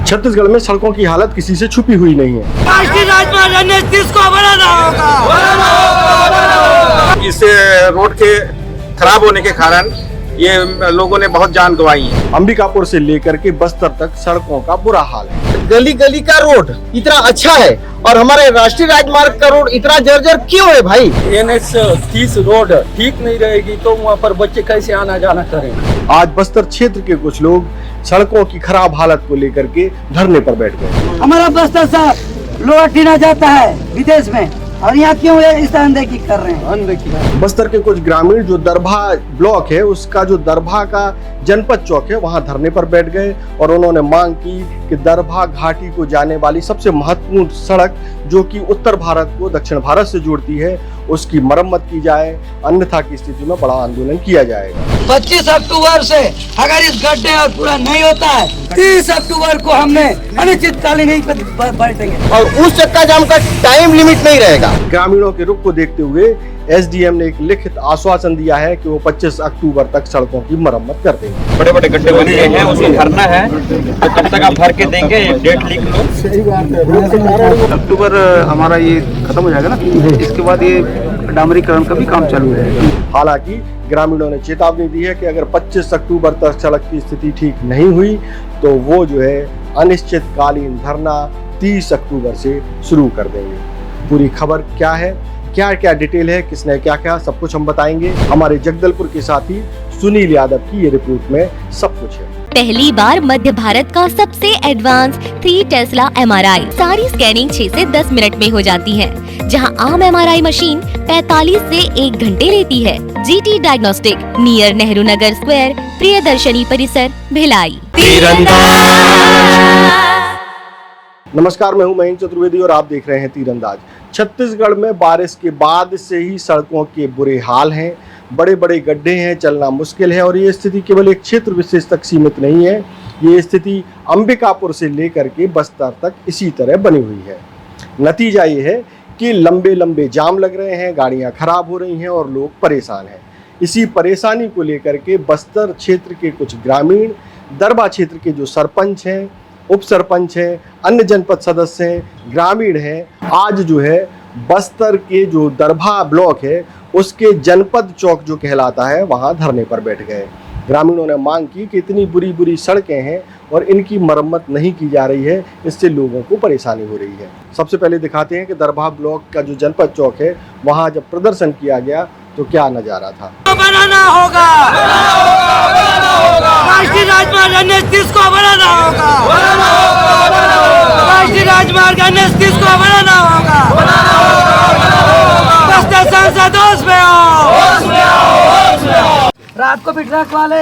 छत्तीसगढ़ में सड़कों की हालत किसी से छुपी हुई नहीं है। राष्ट्रीय राजमार्ग को बनाना होगा। इस रोड के खराब होने के कारण ये लोगों ने बहुत जान गंवाई है। अंबिकापुर से लेकर के बस्तर तक सड़कों का बुरा हाल है। गली गली का रोड इतना अच्छा है और हमारे राष्ट्रीय राजमार्ग का रोड इतना जर्जर क्यों है भाई? NH 30 रोड ठीक नहीं रहेगी तो वहाँ पर बच्चे कैसे आना जाना करेंगे। आज बस्तर क्षेत्र के कुछ लोग सड़कों की खराब हालत को लेकर के धरने पर बैठ गए। हमारा बस्तर साहब लोहा टीना जाता है विदेश में और यहाँ क्यों इस तरह अनदेखी कर रहे हैं? अनदेखी। बस्तर के कुछ ग्रामीण जो दरभा ब्लॉक है उसका जो दरभा का जनपद चौक है वहां धरने पर बैठ गए और उन्होंने मांग की कि दरभा घाटी को जाने वाली सबसे महत्वपूर्ण सड़क जो कि उत्तर भारत को दक्षिण भारत से जोड़ती है उसकी मरम्मत की जाए, अन्यथा की स्थिति में बड़ा आंदोलन किया जाएगा। 25 अक्टूबर से अगर इस गड्ढे और पूरा नहीं होता है 30 अक्टूबर को हमने अनिश्चितकालीन नहीं बैठेंगे और उस चक्का जाम का टाइम लिमिट नहीं रहेगा। ग्रामीणों के रुख को देखते हुए SDM ने एक लिखित आश्वासन दिया है कि वो 25 अक्टूबर तक सड़कों की मरम्मत कर देंगे। बड़े बड़े गड्ढे बन गए हैं, उसको भरना है तो कब तक आप भर के देंगे, डेट लिख लो। अक्टूबर हमारा ये खत्म हो जाएगा ना, इसके बाद ये डामरीकरण का भी काम चालू है। हालांकि ग्रामीणों ने चेतावनी दी है कि अगर 25 अक्टूबर तक सड़क की स्थिति ठीक नहीं हुई तो वो जो है अनिश्चितकालीन धरना 30 अक्टूबर से शुरू कर देंगे। पूरी खबर क्या है, क्या क्या डिटेल है, किसने क्या क्या, सब कुछ हम बताएंगे। हमारे जगदलपुर के साथी सुनील यादव की ये रिपोर्ट में सब कुछ है। पहली बार मध्य भारत का सबसे एडवांस 3 टेस्ला MRI। सारी स्कैनिंग 6 से 10 मिनट में हो जाती है, जहां आम MRI मशीन 45 से 1 घंटे लेती है। GT diagnostic, near Nehru Nagar square, Priyadarshini परिसर, भिलाई। नमस्कार, मैं हूं महेंद्र चतुर्वेदी और आप देख रहे हैं तीरंदाज। छत्तीसगढ़ में बारिश के बाद से ही सड़कों के बुरे हाल हैं, बड़े बड़े गड्ढे हैं, चलना मुश्किल है और ये स्थिति केवल एक क्षेत्र विशेष तक सीमित नहीं है। ये स्थिति अंबिकापुर से लेकर के बस्तर तक इसी तरह बनी हुई है। नतीजा ये है कि लंबे लंबे जाम लग रहे हैं, गाड़ियां खराब हो रही हैं और लोग परेशान हैं। इसी परेशानी को लेकर के बस्तर क्षेत्र के कुछ ग्रामीण, दरभा क्षेत्र के जो सरपंच हैं, उप सरपंच हैं, अन्य जनपद सदस्य हैं, ग्रामीण हैं, आज जो है बस्तर के जो दरभा ब्लॉक है उसके जनपद चौक जो कहलाता है वहां धरने पर बैठ गए। ग्रामीणों ने मांग की कि इतनी बुरी बुरी सड़कें हैं और इनकी मरम्मत नहीं की जा रही है, इससे लोगों को परेशानी हो रही है। सबसे पहले दिखाते हैं कि दरभा ब्लॉक का जो जनपद चौक है वहां जब प्रदर्शन किया गया तो क्या नजारा था। बनाना होगा, राष्ट्रीय राजमार्ग NH 30 को बनाना होगा, राष्ट्रीय राजमार्ग NH 30 को बनाना होगा। बस्तर सांसद होश में आओ। रात को भी ट्रक वाले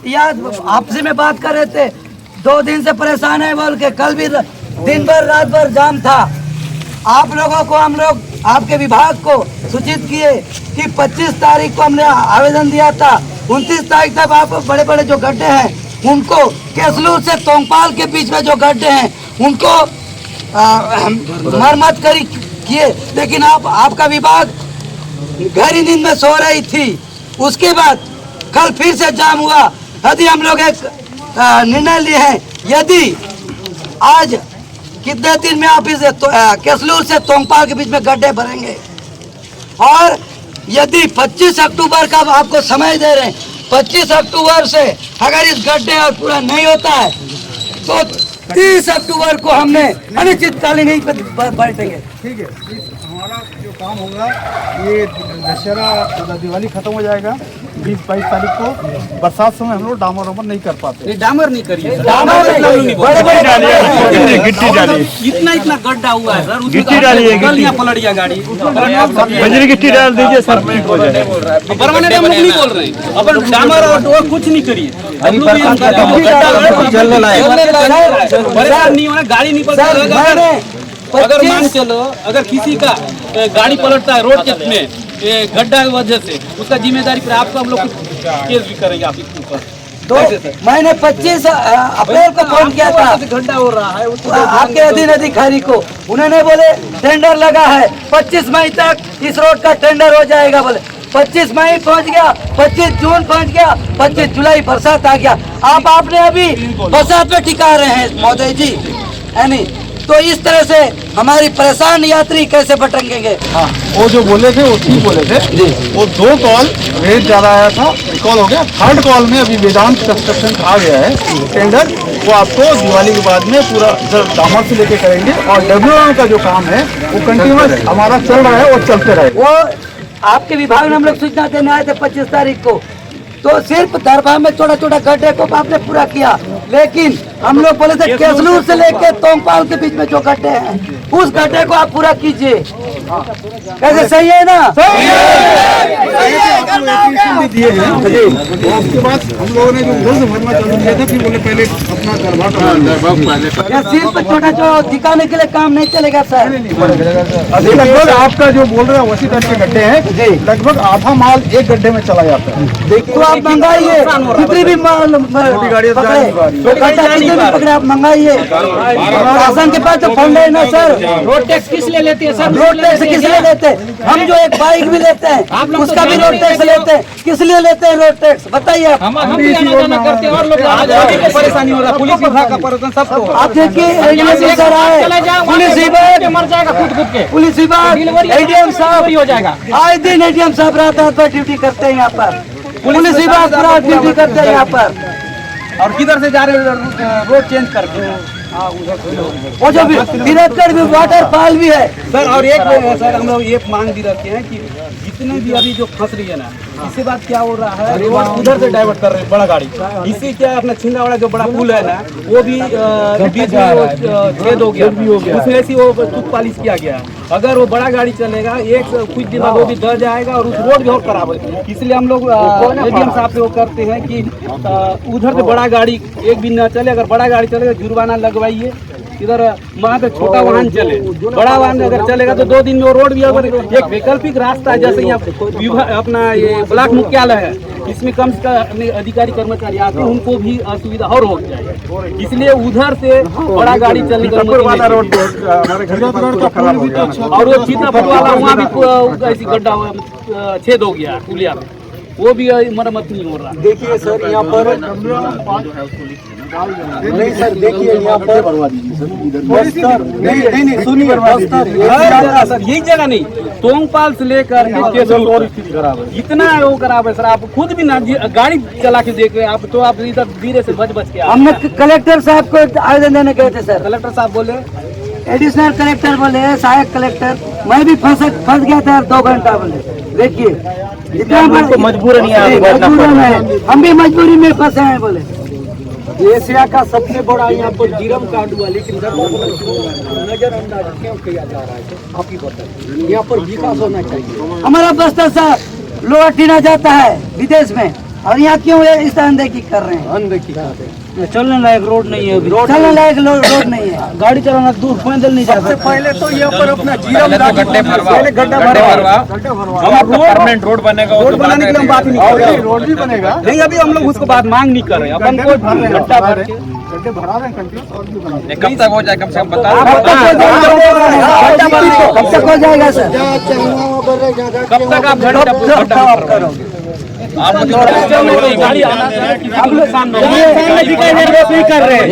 याद आपसी में बात कर रहे थे, 2 दिन से परेशान है बोल के। कल भी दिन भर रात भर जाम था। आप लोगों को हम लोग आपके विभाग को सूचित किए कि 25 तारीख को हमने आवेदन दिया था, 29 तारीख तक आप बड़े बड़े जो गड्ढे हैं उनको केसलूर से तोंगपाल के बीच में जो गड्ढे हैं उनको मरम्मत किए, लेकिन आपका विभाग गहरी नींद में सो रही थी। उसके बाद कल फिर से जाम हुआ। यदि हम लोग एक निर्णय लिए हैं, यदि आज कितने दिन में आप इस केसलूर से तोंगपाल के बीच में गड्ढे भरेंगे और यदि 25 अक्टूबर का आपको समय दे रहे हैं, 25 अक्टूबर से अगर इस गड्ढे और पूरा नहीं होता है तो 30 अक्टूबर को हमने अनिश्चितकालीन नहीं बैठेंगे। ठीक है, हमारा जो काम होगा ये दशहरा दिवाली खत्म हो जाएगा 20-22 तारीख को। बरसात समय हम लोग डामर वामर नहीं कर पाते। नहीं, डामर नहीं करिए, गिट्टी डालिए, इतना गड्ढा हुआ है सर, गिट्टी डालिए, गलियां पलट गया गाड़ी, बजरी गिट्टी डाल दीजिए सर। परमानेंट हम लोग नहीं बोल रहे हैं, अपन डामर और कुछ नहीं करिए। परेशान नहीं होना, गाड़ी नहीं पलट। अगर मान चलो अगर किसी का गाड़ी पलटता है रोड के में गड्ढा की वजह से, उसका जिम्मेदारी पर आपको हम लोग केस भी करेंगे आपके ऊपर। तो मैंने 25 अप्रैल को फोन किया था, घंटा हो रहा है आपके अधीन अधिकारी को। उन्होंने बोले टेंडर लगा है 25 मई तक इस रोड का टेंडर हो जाएगा बोले। 25 मई पहुंच गया, 25 जून पहुंच गया, 25 जुलाई बरसात आ गया। आपने अभी बरसात में टिका रहे हैं महोदय जी, है नहीं? तो इस तरह से हमारी परेशान यात्री कैसे भटकेंगे? हाँ, वो जो बोले थे वो ठीक बोले थे जी। वो 2 कॉल रेट ज्यादा आया था, कॉल हो गया। 3rd कॉल में अभी वेदांत कंस्ट्रक्शन आ गया है टेंडर, वो आपको दिवाली के बाद में पूरा दामर से लेके करेंगे। और WM का जो काम है वो कंटिन्यूस हमारा चल रहा है और चलते रहे। वो आपके विभाग में हम लोग सूचना देने आए थे 25 तारीख को, तो सिर्फ दरबार में छोटा छोटा गड्ढे को आपने पूरा किया, लेकिन हम लोग बोले थे केसलूर से लेके तोंगपाल के बीच में जो गड्ढे हैं उस गड्ढे को आप पूरा कीजिए। कैसे सही है ना? दिए हैं उसके बाद हम लोगों ने जो उधर से भरना चालू किया था, फिर बोले पहले अपना दरबार या सिर्फ छोटा जो दिखाने के लिए काम नहीं चलेगा सर? अभी लगभग आपका जो बोल रहे हैं वैसी तरह के गड्ढे हैं, लगभग आधा माल एक गड्ढे में चला जाता है। तो आप मंगाइए, जितनी भी माल गाड़ियाँ पकड़े आप मंगाइए। शासन के पास तो फंड है ना सर। रोड टैक्स किस लिए लेती है सर? रोड टैक्स किस लिए लेते हैं? हम जो एक बाइक भी लेते हैं उसका भी रोड टैक्स लेते हैं। किस लिए लेते हैं रोड टैक्स? बताइए आप। हम भी आना जाना करते हैं और लोग आना जाने की परेशानी हो रहा है। पुलिस विभाग का परेशान सबको। आप देखिए एडीएम सर आए, पुलिस विभाग मर जाएगा खुद के, पुलिस विभाग एडीएम साहब हो जाएगा। आए दिन एडीएम साहब रात पर ड्यूटी करते हैं यहाँ पर, पुलिस विभाग पूरा ड्यूटी करते हैं यहाँ पर। और किधर से जा रहे रोड चेंज करके वो जो भी तिरथगढ़ भी वाटरफॉल भी है सर। और एक सर हम लोग ये मांग भी रखते हैं कि जितने भी अभी जो फंस रही है ना, इसके बाद क्या हो रहा है, रोड उधर से डाइवर्ट कर रहे हैं बड़ा गाड़ी। इससे क्या अपना छिंदावाड़ा जो बड़ा पुल है ना, वो भी बीच में छेद हो गया, उसमें ऐसी वो टूथ पॉलिश किया गया है। अगर वो बड़ा गाड़ी चलेगा एक कुछ दिन बाद वो भी दर जाएगा और उस रोड भी और खराब है। इसलिए हम लोग एडीएम साहब से वो करते हैं कि उधर से बड़ा गाड़ी एक भी न चले, अगर बड़ा गाड़ी चलेगा जुर्माना लगवाइए। इधर वहाँ पे छोटा वाहन चले, बड़ा वाहन अगर चलेगा तो 2 दिन में वो रोड भी अगर एक वैकल्पिक रास्ता है, जैसे यहाँ अपना ये ब्लॉक मुख्यालय है, इसमें कम से कम अधिकारी कर्मचारी आते हैं, उनको भी असुविधा और हो जाए। इसलिए उधर से बड़ा गाड़ी चलने का और वो सीतापुर वाला वहाँ भी ऐसी गड्ढा छेद हो गया पुलिया में, वो भी मरम्मत नहीं हो रहा। देखिए सर यहाँ पर नहीं सर, देखिए यहाँ पर नहीं सुनिए सर, यही जगह नहीं, तोंगपाल से लेकर इतना वो खराब है सर। आप खुद भी ना गाड़ी चला के देख रहे आप, तो आप इधर धीरे से बच के हमने कलेक्टर साहब को आवेदन देने गए थे सर। कलेक्टर साहब बोले, एडिशनल कलेक्टर बोले, सहायक कलेक्टर, मैं भी फंस गया था 2 घंटा बोले। देखिए इतना मजबूरन है, हम भी मजबूरी में फंसे हैं बोले। एशिया का सबसे बड़ा यहाँ पर जीरम कांड हुआ, लेकिन नजरअंदाज क्यों किया जा रहा है? आप ही बताइए, यहाँ पर विकास होना चाहिए। हमारा बस्तर साहब लोहा टीना जाता है विदेश में, और यहाँ क्यों इस अनदेखी कर रहे हैं? अनदेखी चलने लायक रोड नहीं है, चलने लायक रोड नहीं है, गाड़ी चलाना दूर पैदल नहीं जा सकते। पहले तो यहाँ पर अपना जीरम गड्ढा भरवा परमानेंट रोड बनेगा, रोड बनाने के लिए हम बात ही नहीं कर रहे। रोड भी बनेगा नहीं, अभी हम लोग उसको बात मांग नहीं कर रहे हैं। अपन को गड्ढा भर के गड्ढे भरा रहे हैं कंटिन्यूस, और भी बना रहे हैं। कब तक हो जाए, कम से कम बता कब तक हो जाएगा सर? कब तक आप गड्ढा करोगे? गाड़ी आना हम लोग सामने कर रहे हैं,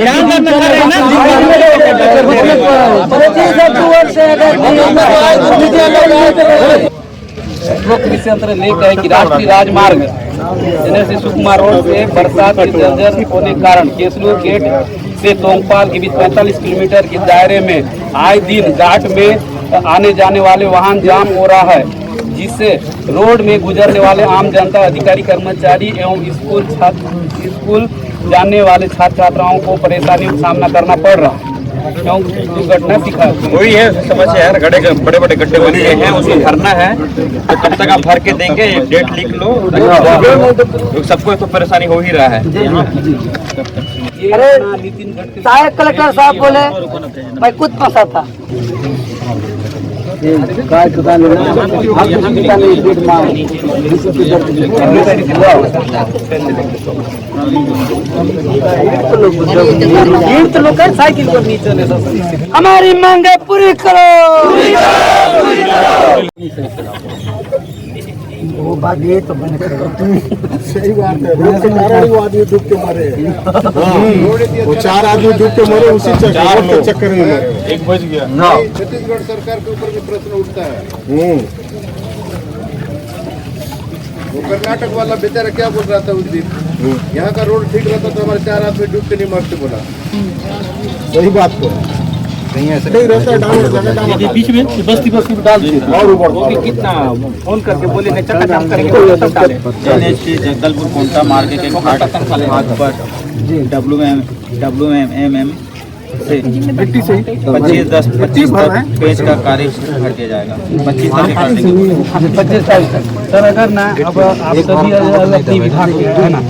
लेकर कि राष्ट्रीय राजमार्ग जैसे सुकुमा रोड से बरसात के जर्जर होने के कारण केसलूर गेट से तोंगपाल के बीच 45 किलोमीटर के दायरे में आए दिन घाट में आने जाने वाले वाहन जाम हो रहा है, जिससे रोड में गुजरने वाले आम जनता, अधिकारी, कर्मचारी एवं स्कूल जाने वाले छात्र छात्राओं को परेशानियों का सामना करना पड़ रहा है। दुर्घटना सिखा वही है समस्या है, गड्ढे बड़े बड़े गड्ढे बन गए हैं, उसको भरना है। तो कब तक आप भर के देंगे, डेट लिख लो, सबको तो परेशानी हो ही रहा है। अरे सहायक कलेक्टर साहब बोले मैं खुद फंसा था। साइकिल पर नहीं चले। हमारी मांगे पूरी करो। वो बात ये तो मैंने सही बात है, रोड के कारण वो आदमी डूब के मरे हैं। वो 4 आदमी डूब के मरे उसी चक्कर में मरे। एक बज गया। छत्तीसगढ़ सरकार के ऊपर भी प्रश्न उठता है। वो कर्नाटक वाला बेचारा क्या बोल रहा था उस दिन, यहाँ का रोड ठीक रहता तो हमारे 4 आदमी डूब के नहीं मरते बोला। सही बात तो नहीं ऐसा नहीं रहता है, बीच में बस्ती में डाल दिया और ऊपर वो भी कितना फोन करके बोले नहीं चक्का जाम करेंगे तो सब डाले। एनएचटी जगदलपुर कोंटा मार्ग के घाट पर WMM से मिट्टी से 25 तक पेज का कार्य कर दिया जाएगा। 25 तारीख कर देंगे। 25 तारीख तक। सर अगर ना अब आप सभी अपने विभाग के है ना,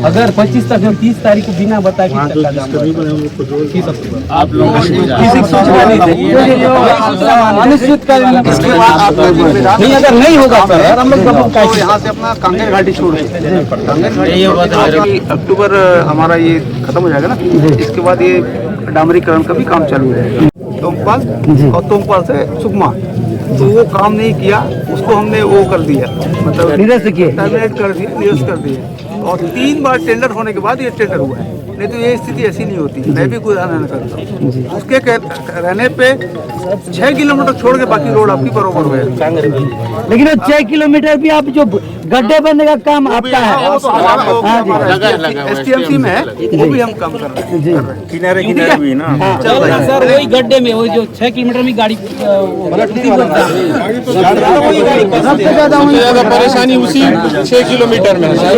अगर 25 तक हम 30 तारीख को बिना बताए कि चक्का जाम आप लोग अनिश्चित करेंगे। इसके बाद आप नहीं, अगर नहीं होगा सर हम लोग यहाँ से अपना कांगेर घाटी छोड़ ये अक्टूबर हमारा ये खत्म हो जाएगा ना, इसके बाद ये डामरीकरण का भी काम चालू हो जाएगा। तोंगपाल और तोंगपाल से सुकमा, तो वो काम नहीं किया, उसको हमने वो कर दिया, मतलब निरस्त किए। टर्मिनेट कर दिया, निरस्त कर दिया। और 3 बार टेंडर होने के बाद ये टेंडर हुआ है, नहीं तो ये स्थिति ऐसी नहीं होती। मैं भी गुजारा करता हूँ, उसके रहने पे 6 किलोमीटर छोड़ के बाकी रोड आपकी बरोबर हुए। लेकिन 6 किलोमीटर भी आप जो गड्ढे बनने का काम आपका है, STMC में है, वो भी हम काम कर रहे हैं। किनारे किनारे भी ना चल रहा सर, वही गड्ढे में वही जो 6 किलोमीटर में गाड़ी सबसे ज्यादा परेशानी उसी 6 किलोमीटर में है।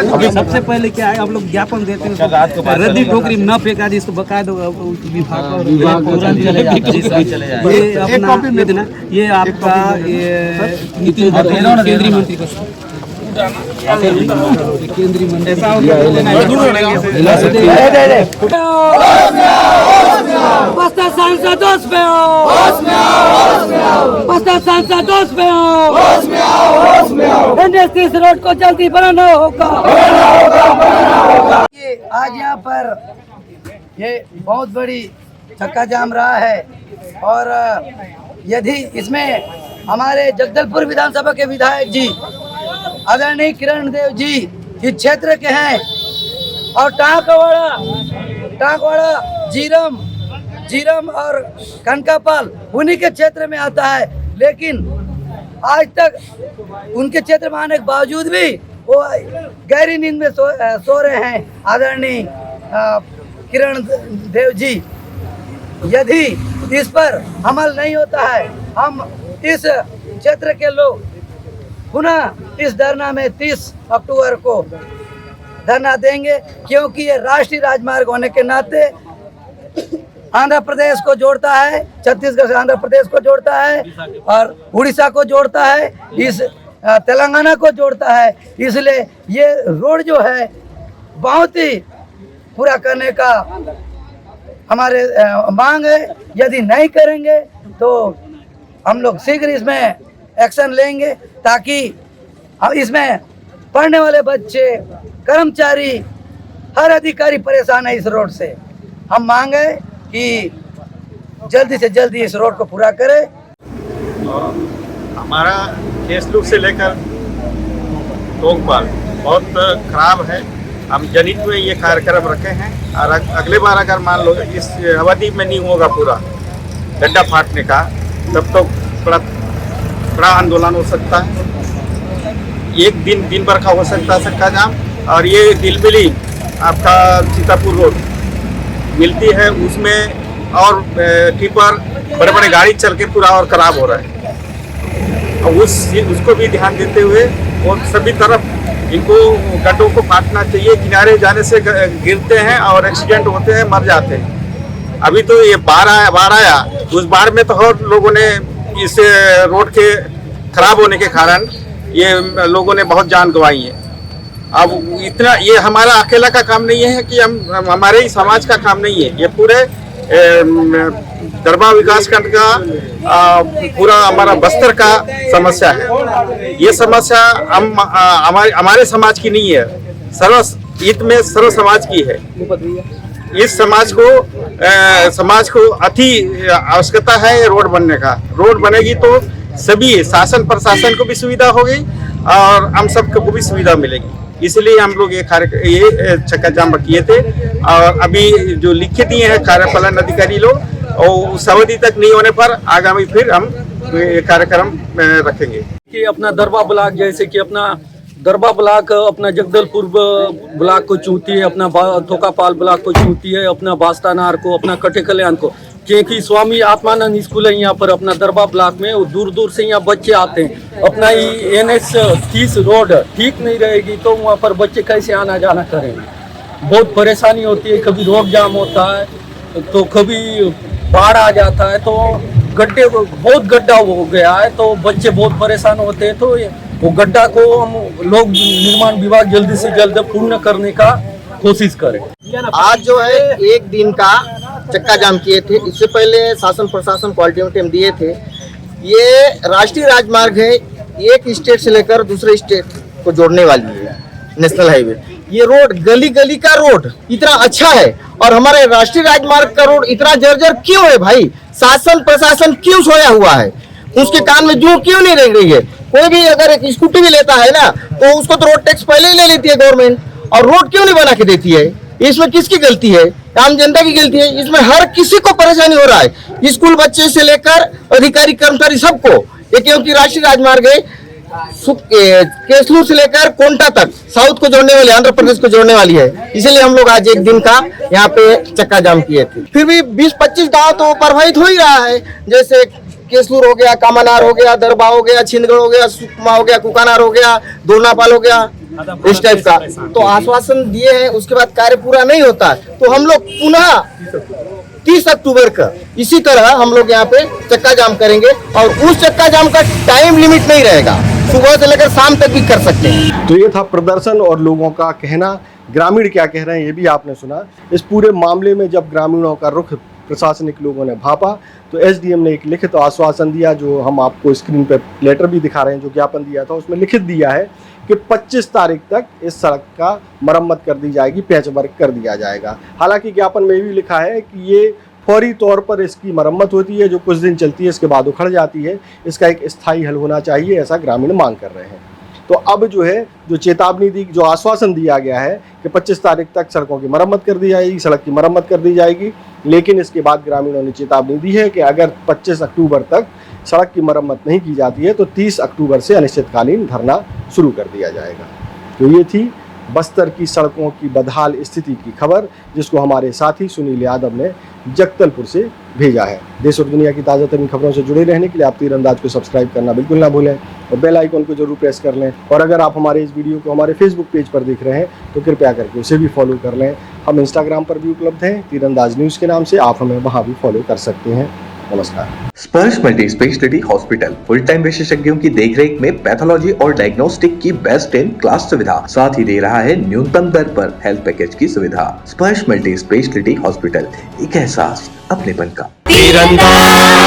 अभी सबसे पहले क्या है, आप लोग ज्ञापन देते हैं रद्दी टोकरी न फेंका दी, इसको बकाया दो विभाग और ये अपना ये देना, ये आपका ये नितिन गडकरी केंद्रीय मंत्री का केंद्रीय मंत्री ऐसा बस्तर सांसद दोस्त पे हो, बस्तर सांसद दोस्त पे हो, NH 30 रोड को जल्दी बनाना होगा। ये आज यहाँ पर ये बहुत बड़ी चक्का जाम रहा है और यदि इसमें हमारे जगदलपुर विधानसभा के विधायक जी आदरणीय किरण देव जी इस क्षेत्र के हैं और टांकवाड़ा जीरम और कनकापाल उन्हीं के क्षेत्र में आता है, लेकिन आज तक उनके क्षेत्र में आने के बावजूद भी वो गहरी नींद में सो रहे हैं। आदरणीय किरण देव जी, यदि इस पर अमल नहीं होता है, हम इस क्षेत्र के लोग पुनः इस धरना में 30 अक्टूबर को धरना देंगे, क्योंकि ये राष्ट्रीय राजमार्ग होने के नाते आंध्र प्रदेश को जोड़ता है, छत्तीसगढ़ से आंध्र प्रदेश को जोड़ता है और उड़ीसा को जोड़ता है, इस तेलंगाना को जोड़ता है। इसलिए ये रोड जो है बहुत ही पूरा करने का हमारे मांग है। यदि नहीं करेंगे तो हम लोग शीघ्र इसमें एक्शन लेंगे, ताकि इसमें पढ़ने वाले बच्चे, कर्मचारी, हर अधिकारी परेशान है इस रोड से। हम मांग है कि जल्दी से जल्दी इस रोड को पूरा करें। हमारा केसलुक से लेकर तोंगपाल बहुत खराब है। हम जनहित में ये कार्यक्रम रखे हैं और अगले बार अगर मान लो इस अवधि में नहीं होगा पूरा गड्ढा फाटने का, तब तो बड़ा आंदोलन हो सकता है। एक दिन भर का हो सकता है चक्का जाम। और ये दिलबिली आपका सीतापुर रोड मिलती है, उसमें और टिपर बड़े बड़े गाड़ी चल के पूरा और खराब हो रहा है। और उसको भी ध्यान देते हुए और सभी तरफ इनको गड्ढों को काटना चाहिए। किनारे जाने से गिरते हैं और एक्सीडेंट होते हैं, मर जाते हैं। अभी तो ये बाढ़ आया, उस बाढ़ में तो और लोगों ने इस रोड के खराब होने के कारण ये लोगों ने बहुत जान गंवाई है। अब इतना ये हमारा अकेला का काम नहीं है कि हम हमारे ही समाज का काम नहीं है, ये पूरे दरबा विकास खंड का पूरा हमारा बस्तर का समस्या है। ये समस्या हमारे समाज की नहीं है, हित में सर्व समाज की है। इस समाज को अति आवश्यकता है रोड बनने का। रोड बनेगी तो सभी शासन प्रशासन को भी सुविधा होगी और हम सबको भी सुविधा मिलेगी। इसलिए हम लोग ये चक्का जाम किए थे और अभी जो लिख दिए हैं कार्यपालन अधिकारी लोग, और उस अवधि तक नहीं होने पर आगामी फिर हम ये कार्यक्रम रखेंगे। कि अपना दरबा ब्लॉक, जैसे कि अपना दरबा ब्लॉक अपना जगदलपुर ब्लॉक को चूती है, अपना थोकापाल ब्लॉक को चूती है, अपना बास्तानार को, अपना कटे कल्याण को, क्योंकि स्वामी आत्मानंद स्कूल है यहाँ पर अपना दरबा ब्लॉक में, दूर दूर से यहाँ बच्चे आते हैं। अपना ये NH 30 रोड ठीक नहीं रहेगी तो वहाँ पर बच्चे कैसे आना जाना करेंगे, बहुत परेशानी होती है। कभी रोड जाम होता है तो कभी बाढ़ आ जाता है, तो गड्ढे बहुत गड्ढा हो गया है तो बच्चे बहुत परेशान होते हैं। तो वो गड्ढा को हम लोग निर्माण विभाग जल्दी से जल्द पूर्ण करने का कोशिश करें। आज जो है एक दिन का चक्का जाम किए थे, इससे पहले शासन प्रशासन को अल्टीमेटम दिए थे। ये राष्ट्रीय राजमार्ग है, एक स्टेट से लेकर दूसरे स्टेट को जोड़ने वाली है, नेशनल हाईवे। ये रोड गली गली का रोड इतना अच्छा है और हमारे राष्ट्रीय राजमार्ग का रोड इतना जर्जर क्यों है भाई? शासन प्रशासन क्यों सोया हुआ है? उसके कान में जू क्यों नहीं रह रही है? कोई भी अगर एक स्कूटी भी लेता है ना तो उसको तो रोड टैक्स पहले ही ले लेती है गवर्नमेंट, और रोड क्यों नहीं बना के देती है? इसमें किसकी गलती है? आम जनता की गलती है। इसमें हर किसी को परेशानी हो रहा है, स्कूल बच्चे से लेकर अधिकारी कर्मचारी सबको। ये क्योंकि राष्ट्रीय राजमार्ग है, केसलूर से लेकर कोंटा तक साउथ को जोड़ने वाली, आंध्र प्रदेश को जोड़ने वाली है। इसलिए हम लोग आज एक दिन का यहाँ पे चक्का जाम किए थे। फिर भी 20-25 गाँव तो प्रभावित हो ही रहा है, जैसे केसलूर हो गया, कामानार हो गया, दरबा हो गया, छिंदगढ़ हो गया, सुकमा हो गया, कुकानार हो गया, दोरनापाल हो गया, इस टाइप का। तो आश्वासन दिए हैं, उसके बाद कार्य पूरा नहीं होता तो हम लोग पुनः 30 अक्टूबर का इसी तरह हम लोग यहाँ पे चक्का जाम करेंगे, और उस चक्का जाम का टाइम लिमिट नहीं रहेगा, सुबह से लेकर शाम तक भी कर सकते हैं। तो ये था प्रदर्शन और लोगों का कहना। ग्रामीण क्या कह रहे हैं ये भी आपने सुना। इस पूरे मामले में जब ग्रामीणों का रुख प्रशासनिक लोगों ने भापा तो SDM ने एक लिखित आश्वासन दिया, जो हम आपको स्क्रीन पर लेटर भी दिखा रहे हैं, जो ज्ञापन दिया था उसमें लिखित दिया है कि 25 तारीख तक इस सड़क का मरम्मत कर दी जाएगी, पैच वर्क कर दिया जाएगा। हालांकि ज्ञापन में भी लिखा है कि ये फौरी तौर पर इसकी मरम्मत होती है, जो कुछ दिन चलती है, इसके बाद उखड़ जाती है। इसका एक स्थायी हल होना चाहिए, ऐसा ग्रामीण मांग कर रहे हैं। तो अब जो है, जो चेतावनी दी, जो आश्वासन दिया गया है कि 25 तारीख तक सड़कों की मरम्मत कर दी जाएगी, सड़क की मरम्मत कर दी जाएगी, लेकिन इसके बाद ग्रामीणों ने चेतावनी दी है कि अगर 25 अक्टूबर तक सड़क की मरम्मत नहीं की जाती है तो 30 अक्टूबर से अनिश्चितकालीन धरना शुरू कर दिया जाएगा। तो ये थी बस्तर की सड़कों की बदहाल स्थिति की खबर, जिसको हमारे साथी सुनील यादव ने जगदलपुर से भेजा है। देश और दुनिया की ताज़ा तरीन खबरों से जुड़े रहने के लिए आप तीरंदाज को सब्सक्राइब करना बिल्कुल ना भूलें और बेल आइकन को जरूर प्रेस कर लें। और अगर आप हमारे इस वीडियो को हमारे फेसबुक पेज पर देख रहे हैं तो कृपया करके उसे भी फॉलो कर लें। हम इंस्टाग्राम पर भी उपलब्ध हैं, तीरंदाज न्यूज़ के नाम से, आप हमें वहाँ भी फॉलो कर सकते हैं। नमस्कार। स्पर्श multi speciality hospital full time विशेषज्ञों की देखरेख में पैथोलॉजी और डायग्नोस्टिक की बेस्ट इन क्लास सुविधा, साथ ही दे रहा है न्यूनतम दर पर हेल्थ पैकेज की सुविधा। स्पर्श मल्टी स्पेशलिटी हॉस्पिटल, एक एहसास अपनेपन का। तीरंदाज।